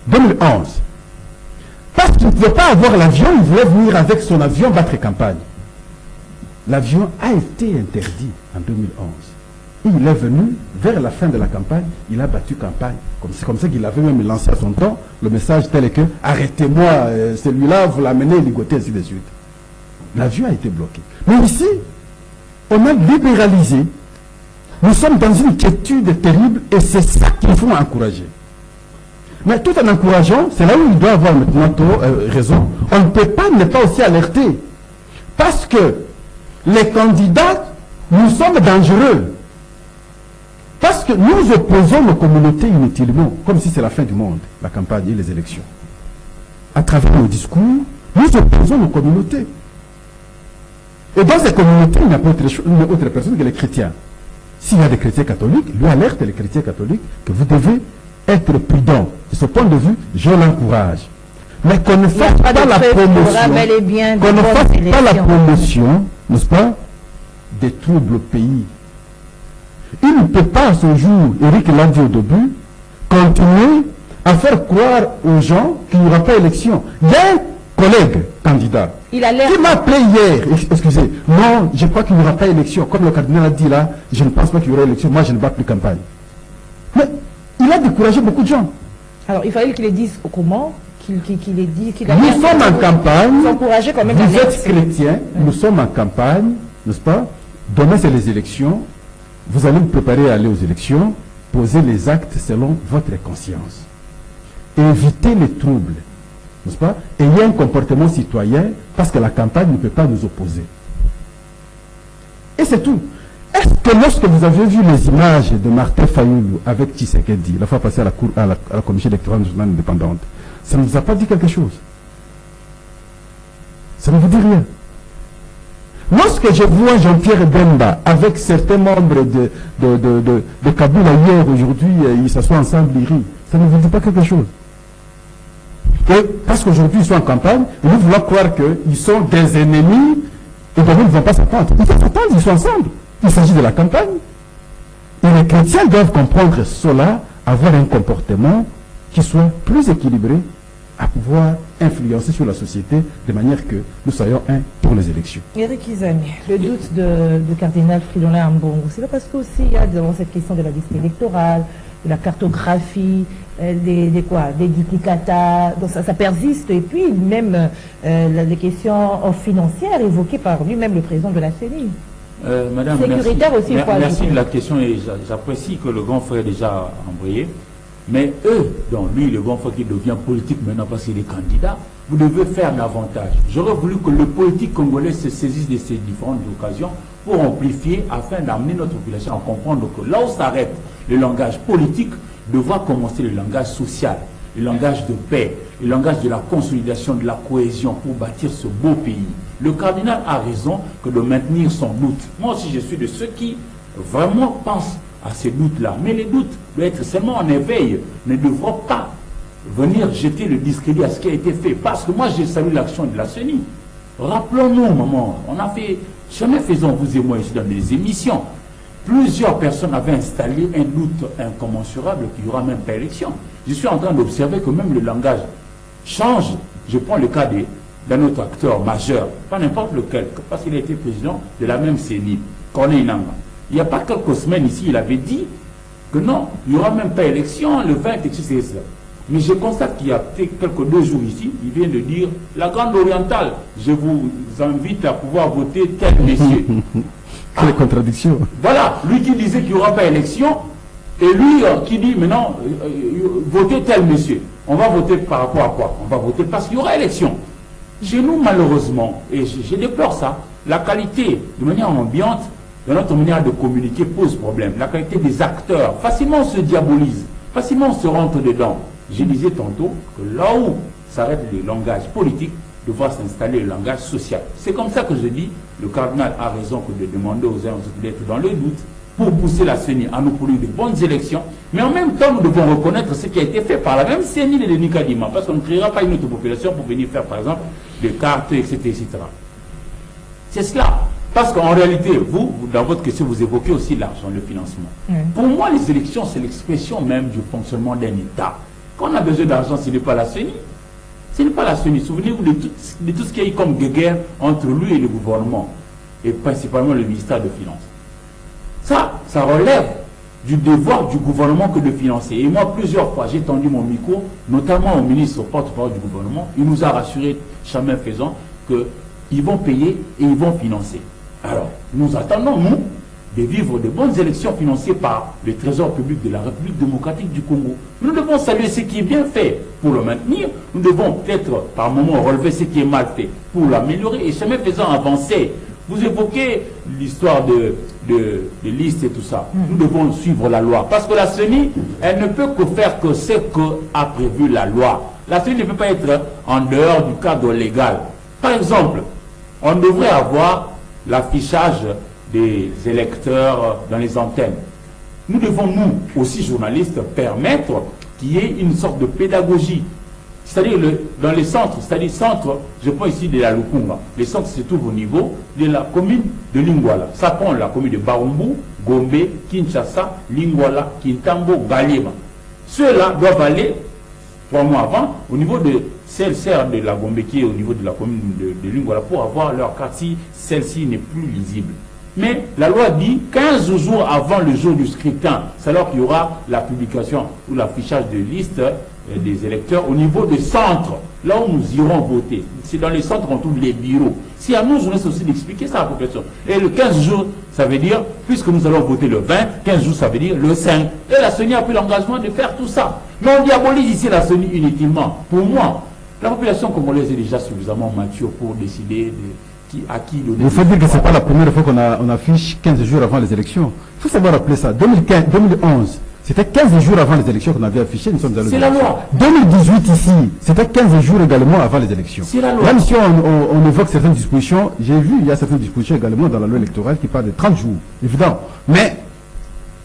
2011, Parce qu'il ne pouvait pas avoir l'avion, il voulait venir avec son avion battre campagne. L'avion a été interdit en 2011. Et il est venu, vers la fin de la campagne, il a battu campagne. C'est comme ça qu'il avait même lancé à son temps le message tel que « Arrêtez-moi, celui-là, vous l'amenez ligoté, ainsi de suite ». L'avion a été bloqué. Mais ici, on a libéralisé. Nous sommes dans une quiétude terrible et c'est ça qu'il faut encourager. Mais tout en encourageant, c'est là où il doit avoir maintenant raison. On ne peut pas ne pas aussi alerter. Parce que les candidats, nous sommes dangereux. Parce que nous opposons nos communautés inutilement, comme si c'est la fin du monde, la campagne et les élections. À travers nos discours, nous opposons nos communautés. Et dans ces communautés, il n'y a pas autre personne que les chrétiens. S'il y a des chrétiens catholiques, lui alerte les chrétiens catholiques que vous devez être prudents. De ce point de vue, je l'encourage. Mais qu'on ne fasse pas la promotion, qu'on ne fasse pas la promotion, n'est-ce pas, des troubles au pays. Il ne peut pas à ce jour, Eric l'a dit au début, continuer à faire croire aux gens qu'il n'y aura pas élection. Il y a un collègue candidat qui m'a appelé hier, excusez, non, je crois qu'il n'y aura pas élection. Comme le cardinal a dit là, je ne pense pas qu'il y aura élection, moi je ne bats plus campagne. Mais il a découragé beaucoup de gens. Alors il fallait qu'il les dise comment, qu'il ait dit qu'il a... Nous sommes en campagne, quand même vous êtes chrétiens, nous sommes en campagne, n'est-ce pas? Demain c'est les élections, vous allez vous préparer à aller aux élections, poser les actes selon votre conscience. Évitez les troubles, n'est-ce pas? Ayez un comportement citoyen, parce que la campagne ne peut pas nous opposer. Et c'est tout. Est-ce que lorsque vous avez vu les images de Martin Fayoulou avec Tshisekedi, la fois passée à la Commission électorale nationale indépendante, ça ne vous a pas dit quelque chose? Ça ne vous dit rien. Lorsque je vois Jean-Pierre Bemba avec certains membres de Kaboul hier, aujourd'hui, ils s'assoient ensemble, ils rient, ça ne vous dit pas quelque chose? Et parce qu'aujourd'hui ils sont en campagne, et nous voulons croire qu'ils sont des ennemis, et donc ils ne vont pas s'attendre. Ils vont s'attendre, ils sont ensemble. Il s'agit de la campagne. Et les chrétiens doivent comprendre cela, avoir un comportement qui soit plus équilibré, à pouvoir influencer sur la société de manière que nous soyons un pour les élections. Eric Izami, le doute de cardinal Fridolin Ambongo, c'est pas parce qu'aussi il y a devant cette question de la liste électorale, de la cartographie, des duplicata, donc ça persiste, et puis même les questions financières évoquées par lui-même le président de la CENI. Madame, sécuritaire merci, aussi, merci de la question, et j'apprécie que le grand frère déjà embrayé. Mais eux, donc lui, le grand frère qui devient politique maintenant parce qu'il est candidat, vous devez faire davantage. J'aurais voulu que le politique congolais se saisisse de ces différentes occasions pour amplifier, afin d'amener notre population à comprendre que là où s'arrête le langage politique, devra commencer le langage social, le langage de paix, le langage de la consolidation, de la cohésion pour bâtir ce beau pays. Le cardinal a raison que de maintenir son doute. Moi aussi, je suis de ceux qui vraiment pensent à ces doutes-là. Mais les doutes doivent être seulement en éveil, ne devront pas venir jeter le discrédit à ce qui a été fait. Parce que moi, j'ai salué l'action de la CENI. Rappelons-nous, maman, on a fait, jamais faisons vous et moi ici dans des émissions. Plusieurs personnes avaient installé un doute incommensurable qu'il n'y aura même pas élection. Je suis en train d'observer que même le langage change. Je prends le cas d'un autre acteur majeur, pas n'importe lequel, parce qu'il a été président de la même CENI, Corneille Nangaa. Il n'y a pas quelques semaines ici, il avait dit que non, il n'y aura même pas élection, le 20, etc. Mais je constate qu'il y a quelques 2 jours ici, il vient de dire, la Grande Orientale, je vous invite à pouvoir voter tel monsieur. Quelle contradiction. Voilà, lui qui disait qu'il n'y aura pas élection, et lui qui dit maintenant, votez tel monsieur. On va voter par rapport à quoi? On va voter parce qu'il y aura élection. Chez nous, malheureusement, et je déplore ça, la qualité, de manière ambiante, de notre manière de communiquer pose problème. La qualité des acteurs, facilement on se diabolise, facilement on se rentre dedans. Je disais tantôt que là où s'arrête le langage politique, devra s'installer le langage social. C'est comme ça que je dis, le cardinal a raison que de demander aux uns aux autres d'être dans le doute pour pousser la CENI à nous produire de bonnes élections, mais en même temps nous devons reconnaître ce qui a été fait par la même CENI de Denis Kadima, parce qu'on ne créera pas une autre population pour venir faire par exemple des cartes, etc. C'est cela. Parce qu'en réalité, vous, dans votre question, vous évoquez aussi l'argent, le financement. Pour moi, les élections, c'est l'expression même du fonctionnement d'un État. Quand on a besoin d'argent, ce n'est pas la CENI. Ce n'est pas la CENI. Souvenez-vous de tout ce qu'il y a eu comme guerre entre lui et le gouvernement, et principalement le ministère de Finances. Ça relève du devoir du gouvernement que de financer. Et moi, plusieurs fois, j'ai tendu mon micro, notamment au ministre porte-parole du gouvernement. Il nous a rassuré, chemin faisant, qu'ils vont payer et ils vont financer. Alors, nous attendons, nous, de vivre de bonnes élections financées par le Trésor public de la République démocratique du Congo. Nous devons saluer ce qui est bien fait pour le maintenir. Nous devons peut-être, par moments, relever ce qui est mal fait pour l'améliorer et chemin faisant avancer. Vous évoquez l'histoire de listes et tout ça. Nous devons suivre la loi. Parce que la CENI, elle ne peut que faire que ce qu'a prévu la loi. La CENI ne peut pas être en dehors du cadre légal. Par exemple, on devrait avoir l'affichage des électeurs dans les antennes. Nous devons, nous, aussi journalistes, permettre qu'il y ait une sorte de pédagogie. C'est-à-dire dans les centres, c'est-à-dire centre, je prends ici de la Lukunga, les centres se trouvent au niveau de la commune de Lingwala. Ça prend la commune de Barumbu, Gombe, Kinshasa, Lingwala, Kintambo, Galema. Ceux-là doivent aller 3 mois avant au niveau de celle-ci de la Gombe qui est au niveau de la commune de Lingwala pour avoir leur carte si celle-ci n'est plus lisible. Mais la loi dit 15 jours avant le jour du scrutin, c'est alors qu'il y aura la publication ou l'affichage de liste des électeurs au niveau des centres, là où nous irons voter. C'est dans les centres qu'on trouve les bureaux. Si à nous, on laisse aussi d'expliquer ça à la population. Et le 15 jours, ça veut dire, puisque nous allons voter le 20, 15 jours, ça veut dire le 5. Et la CENI a pris l'engagement de faire tout ça. Mais on diabolise ici la CENI inutilement. Pour moi, la population congolaise est déjà suffisamment mature pour décider à qui donner. Il faut dire que ce n'est pas la première fois qu'on affiche 15 jours avant les élections. Il faut savoir rappeler ça. 2011, c'était 15 jours avant les élections qu'on avait affiché. C'est la loi. 2018 ici, c'était 15 jours également avant les élections. C'est la loi. Même si on évoque certaines dispositions, j'ai vu, il y a certaines dispositions également dans la loi électorale qui parlent de 30 jours, évidemment. Mais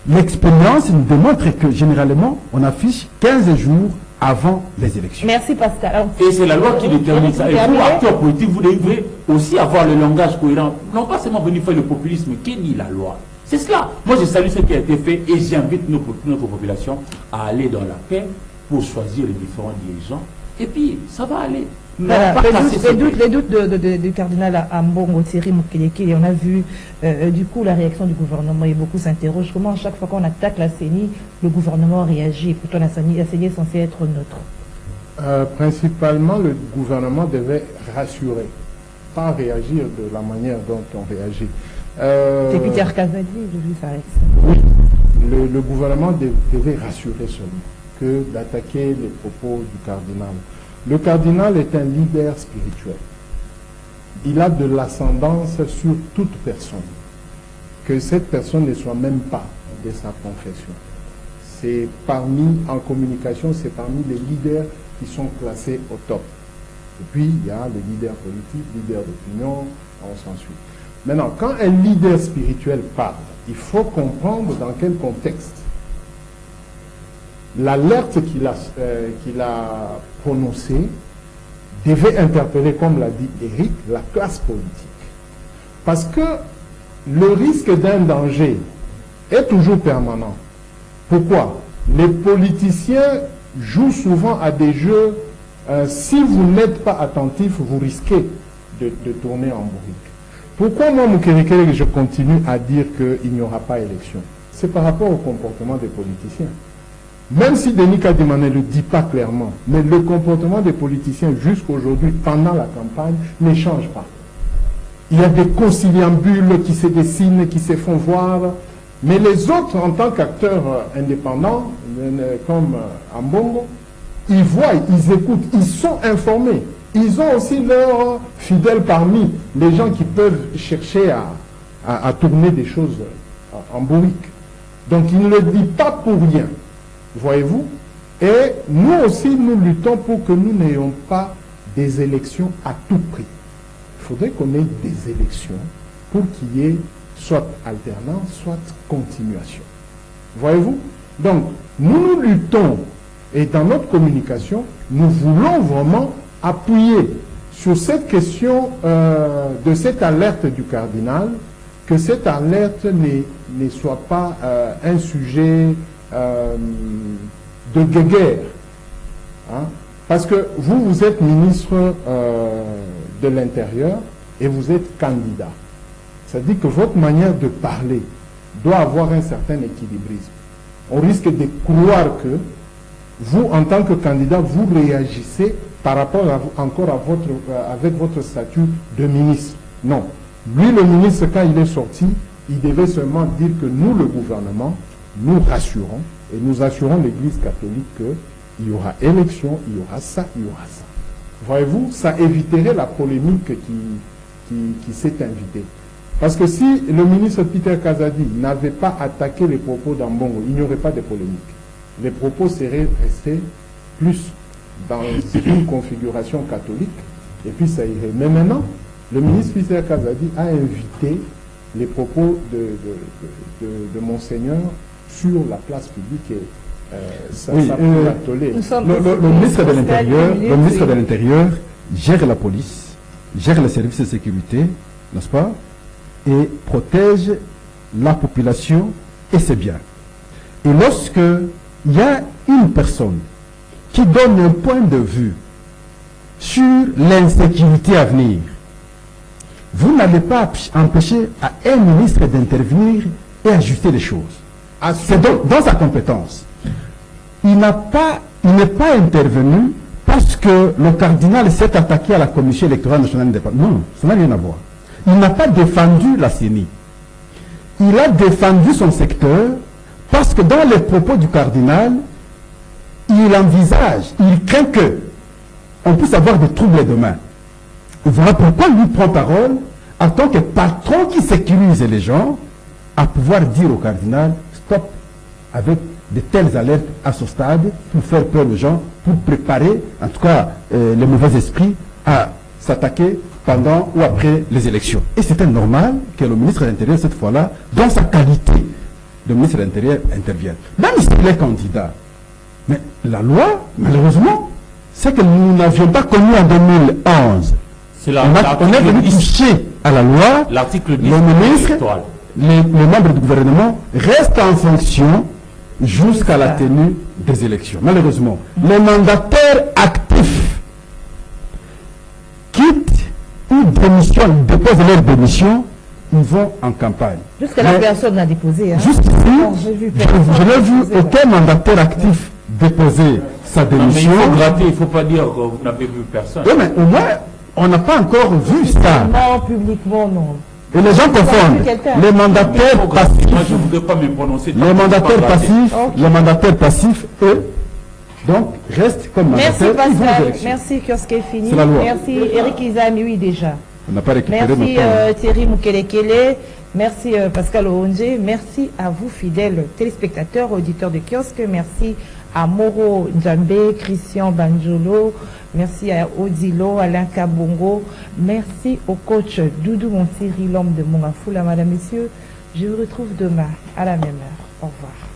l'expérience nous démontre que généralement, on affiche 15 jours avant les élections. Merci Pascal. Alors, et c'est la loi qui détermine ça. Et vous, acteurs politiques, vous devez aussi avoir le langage cohérent. Non pas seulement venir faire le populisme, qui nie la loi. C'est cela. Moi, je salue ce qui a été fait et j'invite notre population à aller dans la paix pour choisir les différents dirigeants. Et puis, ça va aller. Voilà, les doutes du cardinal Ambongo, Thierry Mukelekele, on a vu du coup la réaction du gouvernement et beaucoup s'interrogent comment à chaque fois qu'on attaque la CENI, le gouvernement réagit. Pourtant la CENI est censée être neutre. Principalement, le gouvernement devait rassurer, pas réagir de la manière dont on réagit. C'est Peter Kazadi, j'ai vu ça avec ça. Oui, le gouvernement devait rassurer seulement que d'attaquer les propos du cardinal. Le cardinal est un leader spirituel. Il a de l'ascendance sur toute personne. Que cette personne ne soit même pas de sa confession. C'est en communication, c'est parmi les leaders qui sont classés au top. Et puis, il y a les leaders politiques, leaders d'opinion, on s'en suit. Maintenant, quand un leader spirituel parle, il faut comprendre dans quel contexte. L'alerte qu'il a prononcée devait interpeller, comme l'a dit Eric, la classe politique. Parce que le risque d'un danger est toujours permanent. Pourquoi? Les politiciens jouent souvent à des jeux, si vous n'êtes pas attentif, vous risquez de tourner en bourrique. Pourquoi moi, Mukelekele, je continue à dire qu'il n'y aura pas élection? C'est par rapport au comportement des politiciens. Même si Denis Kadima ne le dit pas clairement, mais le comportement des politiciens jusqu'aujourd'hui, pendant la campagne, ne change pas. Il y a des conciliambules qui se dessinent, qui se font voir, mais les autres, en tant qu'acteurs indépendants, comme Ambongo, ils voient, ils écoutent, ils sont informés. Ils ont aussi leurs fidèles parmi les gens qui peuvent chercher à tourner des choses en bourrique. Donc il ne le dit pas pour rien. Voyez-vous? Et nous aussi, nous luttons pour que nous n'ayons pas des élections à tout prix. Il faudrait qu'on ait des élections pour qu'il y ait soit alternance, soit continuation. Voyez-vous? Donc, nous luttons et dans notre communication, nous voulons vraiment appuyer sur cette question de cette alerte du cardinal, que cette alerte ne soit pas un sujet de guéguerre. Hein? Parce que vous êtes ministre de l'Intérieur et vous êtes candidat. C'est-à-dire que votre manière de parler doit avoir un certain équilibrisme. On risque de croire que vous, en tant que candidat, vous réagissez par rapport avec votre statut de ministre. Non. Lui, le ministre, quand il est sorti, il devait seulement dire que nous, le gouvernement, nous rassurons et nous assurons l'Église catholique qu'il y aura élection, il y aura ça, il y aura ça. Voyez-vous, ça éviterait la polémique qui s'est invitée. Parce que si le ministre Peter Kazadi n'avait pas attaqué les propos d'Ambongo, il n'y aurait pas de polémique. Les propos seraient restés plus dans une configuration catholique, et puis ça irait. Mais maintenant, le ministre Peter Kazadi a invité les propos de Monseigneur sur la place publique et ça peut attoler. Le ministre de l'Intérieur gère la police, gère les services de sécurité, n'est-ce pas, et protège la population et ses biens. Et lorsque il y a une personne qui donne un point de vue sur l'insécurité à venir, vous n'allez pas empêcher à un ministre d'intervenir et ajuster les choses. C'est donc dans sa compétence. Il n'est pas intervenu parce que le cardinal s'est attaqué à la Commission électorale nationale indépendante. Non, ça n'a rien à voir. Il n'a pas défendu la CENI. Il a défendu son secteur parce que dans les propos du cardinal, il envisage, il craint que on puisse avoir des troubles demain. Et voilà pourquoi lui prend parole en tant que patron qui sécurise les gens à pouvoir dire au cardinal stop avec de telles alertes à ce stade pour faire peur aux gens, pour préparer en tout cas les mauvais esprits à s'attaquer pendant ou après les élections. Et c'était normal que le ministre de l'Intérieur, cette fois-là, dans sa qualité de ministre de l'Intérieur, intervienne. Même s'il est candidat. Mais la loi, malheureusement, c'est que nous n'avions pas connu en 2011. On est venu toucher à la loi. L'article 10. Le ministre, les membres du gouvernement restent en fonction jusqu'à la tenue des élections. Malheureusement, les mandataires actifs quittent ou démissionnent, déposent leur démission, ils vont en campagne. Jusqu'à la personne n'a déposé. Hein. Jusqu'ici, je n'ai vu aucun mandataire actif déposer sa démission. Non, mais il faut gratter, il ne faut pas dire que vous n'avez vu personne. Oui, mais au moins, on n'a pas encore vu ça. Non, publiquement, non. Et les gens confondent les mandataires passifs. Moi, je ne voudrais pas me prononcer. Les mandataires passifs, les mandataires passifs, eux, donc, restent comme mandataires. Merci Pascal, merci Kiosque est fini. Merci Eric Izami, oui déjà. On n'a pas récupéré merci Thierry Moukelekele, merci Pascal Oonje, merci à vous fidèles téléspectateurs, auditeurs de Kiosque, merci à Moro Njambe, Christian Banjolo, merci à Odilo, Alain Kabongo, merci au coach Doudou Monsiri, l'homme de Mongafoula, madame, messieurs. Je vous retrouve demain à la même heure. Au revoir.